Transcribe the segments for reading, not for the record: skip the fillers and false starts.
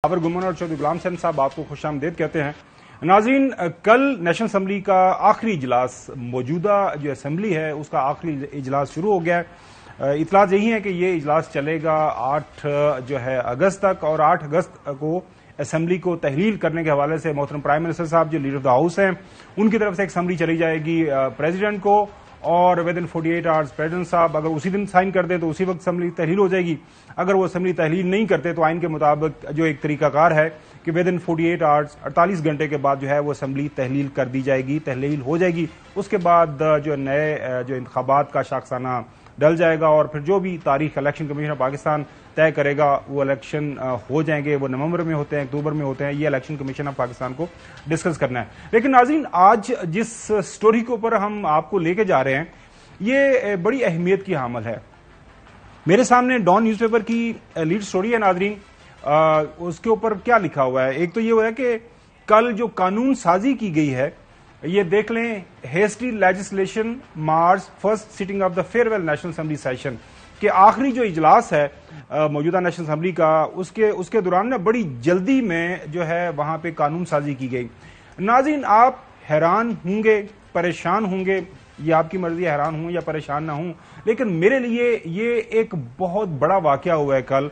Our गुमन और चौधरी गुलाम हुसैन साहब आपको खुशामदीद कहते हैं। नाज़रीन, कल नेशनल असम्बली का आखिरी इजलास, मौजूदा जो असम्बली है उसका आखिरी इजलास शुरू हो गया है। इतलात यही है कि ये इजलास चलेगा 8 अगस्त तक, और 8 अगस्त को असम्बली को तहलील करने के हवाले से मोहतरम प्राइम मिनिस्टर साहब जो लीडर ऑफ द हाउस हैं उनकी तरफ से एक समरी चली जाएगी प्रेसिडेंट को, और विद इन 48 आवर्स प्रेसिडेंट साहब अगर उसी दिन साइन कर दें तो उसी वक्त असम्बली तहलील हो जाएगी। अगर वो असम्बली तहलील नहीं करते तो आइन के मुताबिक जो एक तरीकाकार है कि विद इन 48 आवर्स 48 घंटे के बाद जो है वो असम्बली तहलील कर दी जाएगी, तहलील हो जाएगी। उसके बाद जो नए जो इंतखाबात का शाखसाना डल जाएगा और फिर जो भी तारीख इलेक्शन कमीशन ऑफ पाकिस्तान तय करेगा वो इलेक्शन हो जाएंगे। वो नवंबर में होते हैं, अक्टूबर में होते हैं, ये इलेक्शन कमीशन ऑफ पाकिस्तान को डिस्कस करना है। लेकिन नाज़रीन, आज जिस स्टोरी के ऊपर हम आपको लेके जा रहे हैं ये बड़ी अहमियत की हामल है। मेरे सामने डॉन न्यूज़पेपर की लीड स्टोरी है नाज़रीन। उसके ऊपर क्या लिखा हुआ है, एक तो ये हुआ है कि कल जो कानून साजी की गई है, ये देख लें, hasty legislation March first sitting of the farewell national assembly session के आखिरी जो इजलास है मौजूदा नेशनल असेंबली का, उसके दौरान ना बड़ी जल्दी में जो है वहां पे कानून साजी की गई। नाज़रीन, आप हैरान होंगे, परेशान होंगे, ये आपकी मर्जी, हैरान हूं या परेशान ना हूं, लेकिन मेरे लिए ये एक बहुत बड़ा वाकया हुआ है कल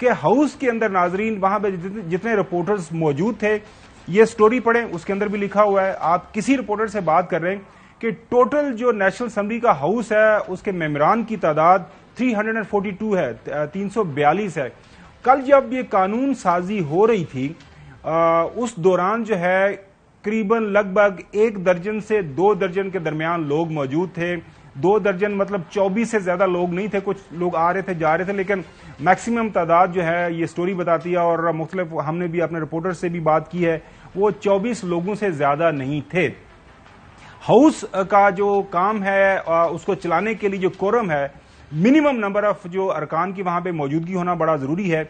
कि हाउस के अंदर नाज़रीन वहां पे जितने रिपोर्टर्स मौजूद थे, ये स्टोरी पढ़ें, उसके अंदर भी लिखा हुआ है। आप किसी रिपोर्टर से बात कर रहे हैं कि टोटल जो नेशनल असेंबली का हाउस है उसके मेंबरान की तादाद 342 है, 342 है। कल जब ये कानून साजी हो रही थी उस दौरान जो है करीबन लगभग 1 दर्जन से 2 दर्जन के दरमियान लोग मौजूद थे। 2 दर्जन मतलब 24 से ज्यादा लोग नहीं थे, कुछ लोग आ रहे थे जा रहे थे, लेकिन मैक्सिमम तादाद जो है ये स्टोरी बताती है और मुख्तलिफ हमने भी अपने रिपोर्टर से भी बात की है, वो 24 लोगों से ज्यादा नहीं थे। हाउस का जो काम है उसको चलाने के लिए जो कोरम है, मिनिमम नंबर ऑफ जो अरकान की वहां पे मौजूदगी होना बड़ा जरूरी है,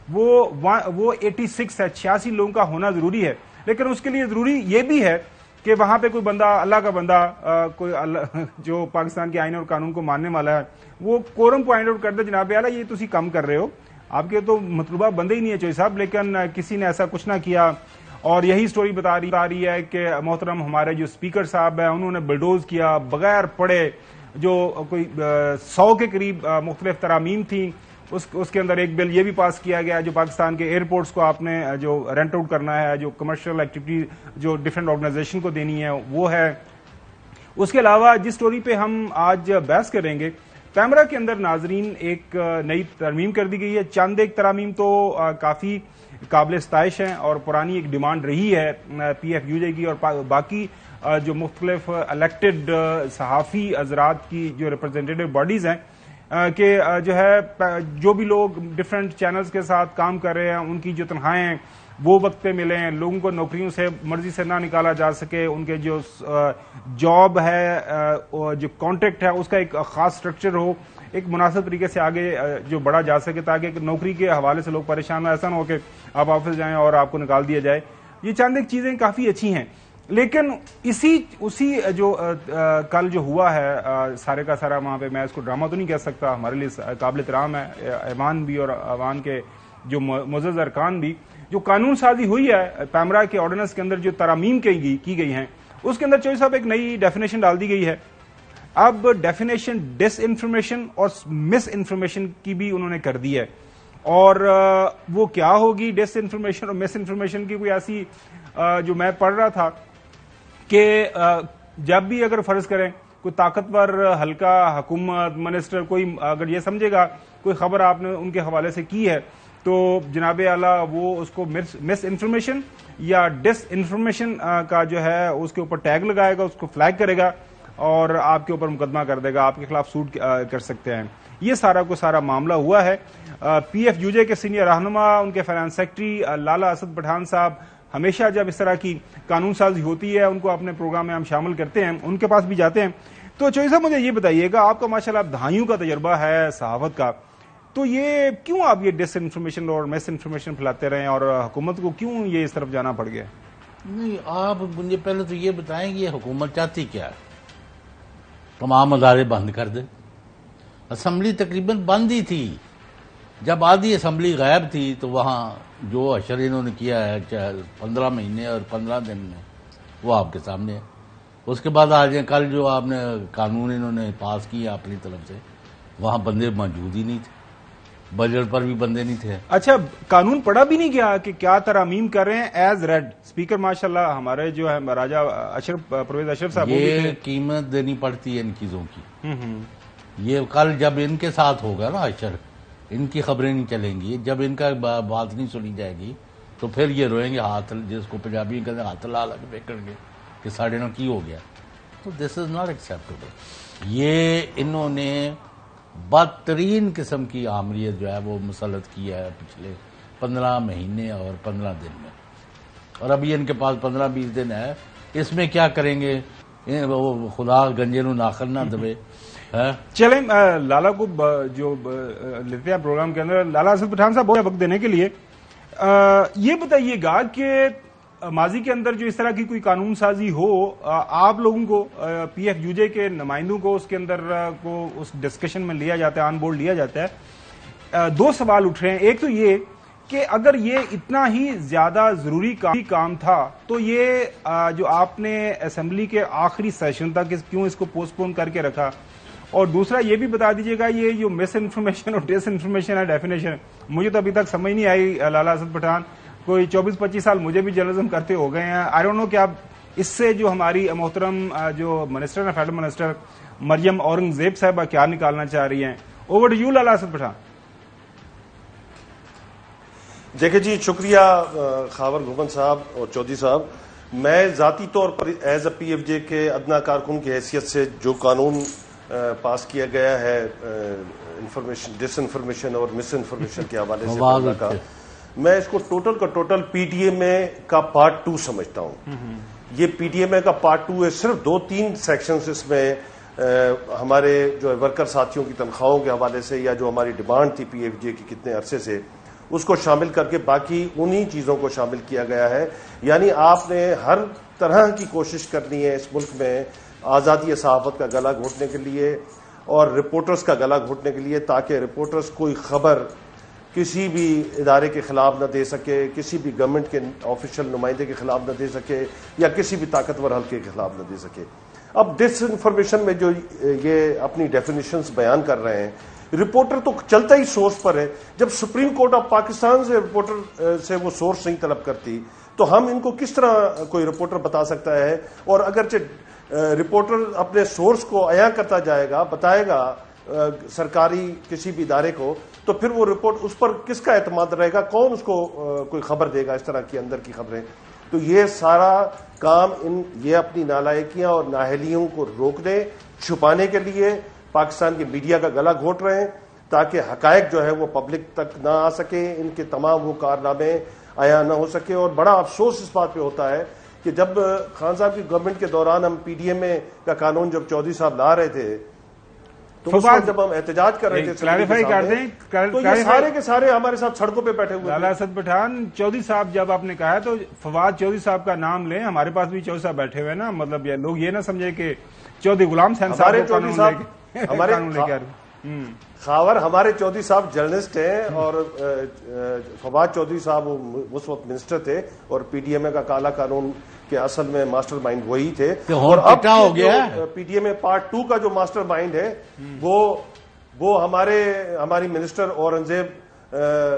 वो 86 है, 86 लोगों का होना जरूरी है। लेकिन उसके लिए जरूरी ये भी है कि वहां पे कोई बंदा, अल्लाह का बंदा, कोई जो पाकिस्तान के आइन और कानून को मानने वाला है, वो कोरम पॉइंट आउट कर दे, जनाब आला ये तुसी कम कर रहे हो, आपके तो मतलूबा बंदे ही नहीं है चौधरी साहब। लेकिन किसी ने ऐसा कुछ ना किया, और यही स्टोरी बता रही है कि मोहतरम हमारे जो स्पीकर साहब है उन्होंने बुलडोज किया बगैर पढ़े, जो कोई 100 के करीब मुख्तलिफ तरामीम थी, उसके अंदर एक बिल ये भी पास किया गया जो पाकिस्तान के एयरपोर्ट्स को आपने जो रेंट आउट करना है, जो कमर्शियल एक्टिविटी जो डिफरेंट ऑर्गेनाइजेशन को देनी है वो है। उसके अलावा जिस स्टोरी पे हम आज बहस करेंगे, पैमरा के अंदर नाजरीन एक नई तरमीम कर दी गई है। चंद एक तरामीम तो काफी काबिल सताइश हैं और पुरानी एक डिमांड रही है PFUJ की, और बाकी जो मुख्तलिफ इलेक्टेड सहाफ़ी हजरात की जो रिप्रेजेंटेटिव बॉडीज हैं कि जो है जो भी लोग डिफरेंट चैनल्स के साथ काम कर रहे हैं उनकी जो तनख्वाहें हैं वो वक्त पे मिलें, लोगों को नौकरियों से मर्जी से ना निकाला जा सके, उनके जो जॉब है जो कॉन्ट्रैक्ट है उसका एक खास स्ट्रक्चर हो, एक मुनासिब तरीके से आगे जो बढ़ा जा सके, ताकि नौकरी के हवाले से लोग परेशान हो, ऐसा ना हो कि आप ऑफिस जाएं और आपको निकाल दिया जाए। ये चंद एक चीजें काफी अच्छी हैं, लेकिन उसी जो कल जो हुआ है सारे का सारा वहां पे, मैं इसको ड्रामा तो नहीं कह सकता, हमारे लिए काबिल एहतराम है ऐवान भी और अवान के जो मुअज़्ज़ज़ अरकान भी, जो कानून साजी हुई है पैमरा के ऑर्डिनेंस के अंदर जो तरामीम की गई हैं उसके अंदर चौधरी साहब एक नई डेफिनेशन डाल दी गई है। अब डेफिनेशन डिस इन्फॉर्मेशन और मिस इन्फॉर्मेशन की भी उन्होंने कर दी है, और वो क्या होगी डिस इन्फॉर्मेशन और मिस इन्फॉर्मेशन की, कोई ऐसी जो मैं पढ़ रहा था कि जब भी अगर फर्ज करें कोई ताकतवर हल्का हुकूमत मिनिस्टर कोई अगर ये समझेगा कोई खबर आपने उनके हवाले से की है तो जनाब आला वो उसको मिस इन्फॉर्मेशन या डिस इन्फॉर्मेशन का जो है उसके ऊपर टैग लगाएगा, उसको फ्लैग करेगा और आपके ऊपर मुकदमा कर देगा, आपके खिलाफ सूट कर सकते हैं। ये सारा को सारा मामला हुआ है। PFUJ के सीनियर रहनुमा, उनके फाइनेंस सेक्रेटरी लाला असद पठान साहब हमेशा जब इस तरह की कानून साजी होती है उनको अपने प्रोग्राम में हम शामिल करते हैं, उनके पास भी जाते हैं। तो चौधरी साहब मुझे ये बताइएगा, आपका माशाल्लाह दहाइयों का तजर्बा है सहाफत का, तो ये क्यों आप ये डिस इन्फॉर्मेशन और मिस इन्फॉर्मेशन फैलाते रहे और हुकूमत को क्यों ये इस तरफ जाना पड़ गया? नहीं, आप मुझे पहले तो ये बताएं कि ये हुकूमत चाहती क्या है? तमाम अदारे बंद कर दे। असम्बली तकरीबन बंद ही थी, جب آدھی اسمبلی غائب تھی تو وہاں جو اشر انہوں نے کیا ہے 15 مہینے اور 15 دن میں وہ آپ کے سامنے ہے. اس کے بعد آج کل جو آپ نے قانون انہوں نے پاس کیا اپنی طرف سے وہاں بندے موجود ہی نہیں تھے, بجٹ پر بھی بندے نہیں تھے. اچھا قانون پڑھا بھی نہیں گیا کہ کیا ترامیم کر رہے ہیں ایز ریڈ اسپیکر ماشاءاللہ ہمارے جو ہے راجہ پرویز اشرف صاحب یہ قیمت دینی پڑتی ہے ان چیزوں کی. یہ کل جب ان کے ساتھ ہوگا نا اشر, ان کی خبریں نہیں چلیں گی, جب ان کا بات نہیں سنی جائے گی تو پھر یہ روئیں گے ہاتھ, جس کو پنجابی کہتے ہیں ہاتھ لا کے پھینکیں گے کہ ساڑھے نو کی ہو گیا. تو دس از ناٹ ایکسیپٹیبل. یہ انہوں نے بدترین قسم کی آمریت جو ہے وہ مسلط کیا ہے پچھلے 15 مہینے اور 15 دن میں, اور ابھی ان کے پاس 15-20 دن ہے. اس میں کیا کریں گے, خدا گنجے نو ناخن نہ دبے. چلیں لالا کو جو لیتے ہیں پروگرام کے اندر, لالا اسد پٹھان صاحب بہت وقت دینے کے لیے یہ بتائیے گا کہ ماضی کے اندر جو اس طرح کی کوئی قانون سازی ہو, آپ لوگوں کو پی ایف یو جے کے نمائندوں کو اس کے اندر کو اس ڈسکشن میں لیا جاتا ہے, آن بورڈ لیا جاتا ہے. 2 سوال اٹھ رہے ہیں. ایک تو یہ کہ اگر یہ اتنا ہی زیادہ ضروری کام تھا تو یہ جو آپ نے اسمبلی کے آخری سیشن تک کیوں اس کو پوسٹ پون کر کے رکھا, اور دوسرا یہ بھی بتا دیجیے گا یہ جو مس انفارمیشن اور ڈس انفارمیشن ہے ڈیفینیشن مجھے تو ابھی تک سمجھ نہیں آئی. لالا اسد پٹھان کوئی 24-25 سال مجھے بھی جرنلزم کرتے ہو گئے ہیں. آئی ڈونٹ نو کہ آپ اس سے جو ہماری محترم جو منسٹر ہیں فیڈرل منسٹر مریم اورنگزیب صاحبہ کیا نکالنا چاہ رہی ہیں. اوور ٹو یو لالا اسد پٹھان. دیکھیں جی, شکریہ خاور گھومن صاحب اور چودھری صاحب. میں ذاتی طور پر ایز اے پی ایف جے کے ادنا کارکن کی حیثیت سے جو قانون پاس کیا گیا ہے انفارمیشن ڈس انفارمیشن اور مس انفارمیشن کے حوالے سے کا, میں اس کو ٹوٹل کا ٹوٹل پی ٹی ایم اے کا پارٹ 2 سمجھتا ہوں. یہ پی ٹی ایم اے کا پارٹ 2 ہے. صرف 2-3 سیکشنز اس میں ہمارے جو ورکر ساتھیوں کی تنخواہوں کے حوالے سے یا جو ہماری ڈیمانڈ تھی پی ایف جے کی کتنے عرصے سے, اس کو شامل کر کے باقی انہی چیزوں کو شامل کیا گیا ہے. یعنی آپ نے ہر طرح کی کوشش کرنی ہے اس ملک میں آزادی صحافت کا گلا گھونٹنے کے لیے اور رپورٹرز کا گلا گھونٹنے کے لیے, تاکہ رپورٹرز کوئی خبر کسی بھی ادارے کے خلاف نہ دے سکے, کسی بھی گورنمنٹ کے آفیشل نمائندے کے خلاف نہ دے سکے یا کسی بھی طاقتور حلقے کے خلاف نہ دے سکے. اب ڈس انفارمیشن میں جو یہ اپنی ڈیفینیشنز بیان کر رہے ہیں, رپورٹر تو چلتا ہی سورس پر ہے. جب سپریم کورٹ آف پاکستان سے رپورٹر سے وہ سورس نہیں طلب کرتی تو ہم ان کو کس طرح کوئی رپورٹر بتا سکتا ہے. اور اگرچہ رپورٹر اپنے سورس کو عیاں کرتا جائے گا, بتائے گا سرکاری کسی بھی ادارے کو, تو پھر وہ رپورٹ اس پر کس کا اعتماد رہے گا, کون اس کو کوئی خبر دے گا اس طرح کی اندر کی خبریں. تو یہ سارا کام یہ اپنی نالائکیاں اور نااہلیوں کو روکنے چھپانے کے لیے پاکستان کی میڈیا کا گلا گھونٹ رہے ہیں, تاکہ حقائق جو ہے وہ پبلک تک نہ آ سکے, ان کے تمام وہ کارنامے عیاں نہ ہو سکے. اور بڑا افسوس اس بات پہ ہوتا ہے کہ جب خان صاحب کی گورنمنٹ کے دوران ہم پی ڈی ایم اے کا قانون جب چودھری صاحب لا رہے تھے تو اس وقت جب ہم احتجاج کر رہے تھے کلیریفائی کر دیں, تو یہ سارے کے سارے ہمارے ساتھ سڑکوں پہ بیٹھے ہوئے. لالا اسد پٹھان چودھری صاحب جب آپ نے کہا ہے تو فواد چودھری صاحب کا نام لیں, ہمارے پاس بھی چودھری صاحب بیٹھے ہوئے نا, مطلب یہ لوگ یہ نہ سمجھے کہ چودھری غلام حسین صاحب چودھری صاحب ہمارے خاور ہمارے چودھری صاحب جرنلسٹ ہیں اور فواد چودھری صاحب اس وقت منسٹر تھے اور پی ڈی ایم اے کا کالا قانون کے اصل میں ماسٹر مائنڈ وہی تھے. اور اب P D M A part 2 کا جو ماسٹر مائنڈ ہے وہ ہماری منسٹر اورنگزیب